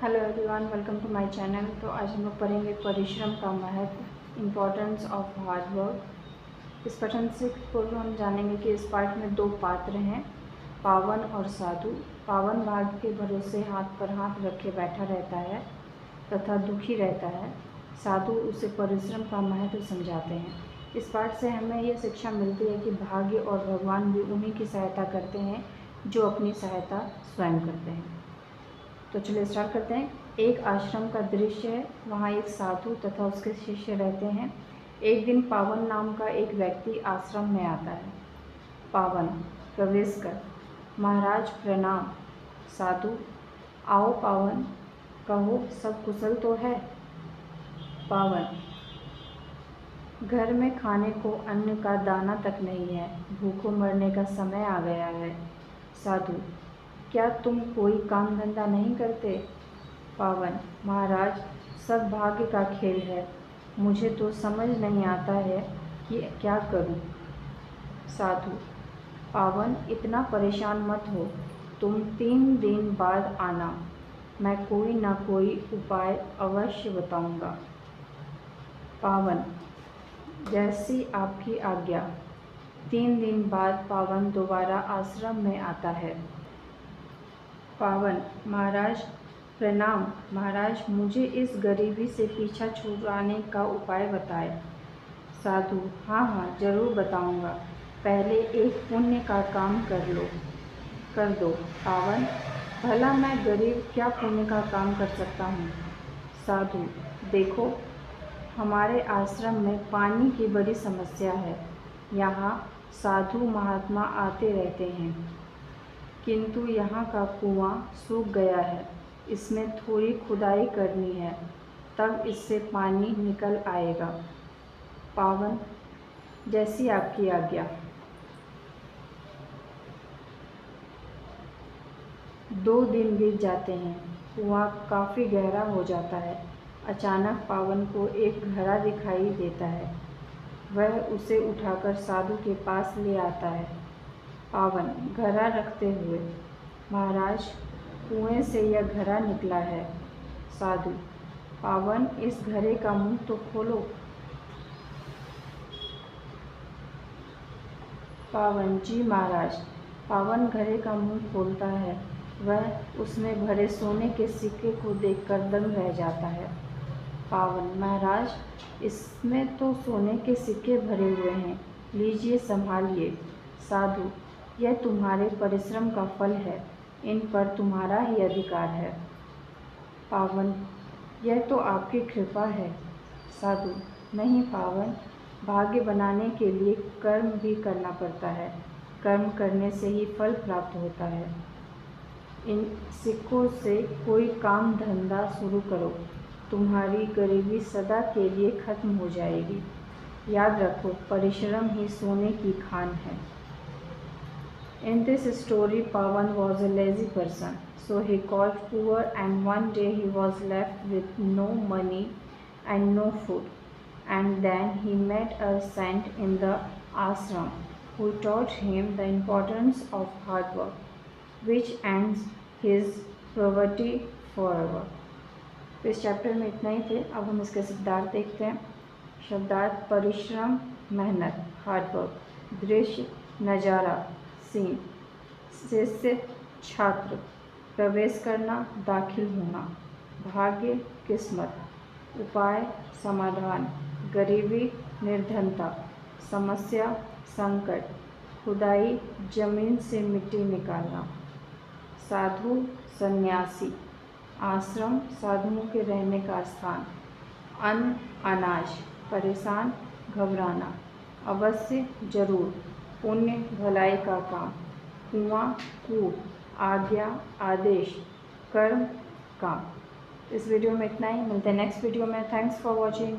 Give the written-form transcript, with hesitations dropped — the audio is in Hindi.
Hello everyone, welcome to my channel. तो आज हम लोग पढ़ेंगे परिश्रम का महत्व, इम्पोर्टेंस ऑफ हार्ड वर्क। इस पठन से पूर्व हम जानेंगे कि इस पाठ में दो पात्र हैं, पावन और साधु। पावन भाग्य के भरोसे हाथ पर हाथ रखे बैठा रहता है तथा दुखी रहता है। साधु उसे परिश्रम का महत्व समझाते हैं। इस पाठ से हमें यह शिक्षा मिलती है कि भाग्य और भगवान भी उन्हीं की सहायता करते हैं जो अपनी सहायता स्वयं करते हैं। तो चलिए स्टार्ट करते हैं। एक आश्रम का दृश्य है। वहाँ एक साधु तथा उसके शिष्य रहते हैं। एक दिन पावन नाम का एक व्यक्ति आश्रम में आता है। पावन, प्रवेश कर। महाराज प्रणाम। साधु, आओ पावन, कहो सब कुशल तो है। पावन, घर में खाने को अन्न का दाना तक नहीं है, भूखों मरने का समय आ गया है। साधु, क्या तुम कोई काम धंधा नहीं करते? पावन, महाराज सब भाग्य का खेल है, मुझे तो समझ नहीं आता है कि क्या करूं। साधु, पावन इतना परेशान मत हो, तुम 3 दिन बाद आना, मैं कोई ना कोई उपाय अवश्य बताऊंगा। पावन, जैसी आपकी आज्ञा। 3 दिन बाद पावन दोबारा आश्रम में आता है। पावन, महाराज प्रणाम। महाराज मुझे इस गरीबी से पीछा छुड़ाने का उपाय बताएं। साधु, हाँ जरूर बताऊंगा, पहले एक पुण्य का काम कर दो। पावन, भला मैं गरीब क्या पुण्य का काम कर सकता हूँ? साधु, देखो हमारे आश्रम में पानी की बड़ी समस्या है। यहाँ साधु महात्मा आते रहते हैं, किंतु यहाँ का कुआं सूख गया है। इसमें थोड़ी खुदाई करनी है, तब इससे पानी निकल आएगा। पावन, जैसी आपकी आज्ञा। 2 दिन बीत जाते हैं, कुआं काफ़ी गहरा हो जाता है। अचानक पावन को एक घड़ा दिखाई देता है। वह उसे उठाकर साधु के पास ले आता है। पावन घड़ा रखते हुए, महाराज कुएं से यह घड़ा निकला है। साधु, पावन इस घड़े का मुंह तो खोलो। पावन, जी महाराज। पावन घड़े का मुंह खोलता है। वह उसमें भरे सोने के सिक्के को देखकर दंग रह जाता है। पावन, महाराज इसमें तो सोने के सिक्के भरे हुए हैं, लीजिए संभालिए। साधु, यह तुम्हारे परिश्रम का फल है, इन पर तुम्हारा ही अधिकार है। पावन, यह तो आपकी कृपा है। साधु, नहीं पावन, भाग्य बनाने के लिए कर्म भी करना पड़ता है, कर्म करने से ही फल प्राप्त होता है। इन सिक्कों से कोई काम धंधा शुरू करो, तुम्हारी गरीबी सदा के लिए खत्म हो जाएगी। याद रखो, परिश्रम ही सोने की खान है। In this story, Pawan was a lazy person, so he got poor, and one day he was left with no money and no food. And then he met a saint in the ashram who taught him the importance of hard work, which ends his poverty forever. तो इस चैप्टर में इतना ही थे। अब हम इसके शब्दार्थ देखते हैं। शब्दार्थ: परिश्रम, मेहनत, हार्डवर्क। दृश्य: नज़ारा, सीन। शिष्य, छात्र। प्रवेश करना, दाखिल होना। भाग्य, किस्मत। उपाय, समाधान। गरीबी, निर्धनता। समस्या, संकट। खुदाई, जमीन से मिट्टी निकालना। साधु, सन्यासी। आश्रम, साधुओं के रहने का स्थान। अन्न, अनाज। परेशान, घबराना। अवश्य, जरूर। पुण्य, भलाई का काम। कुआं, कूप। आज्ञा, आदेश। कर्म, काम। इस वीडियो में इतना ही। मिलते हैं नेक्स्ट वीडियो में। Thanks for watching.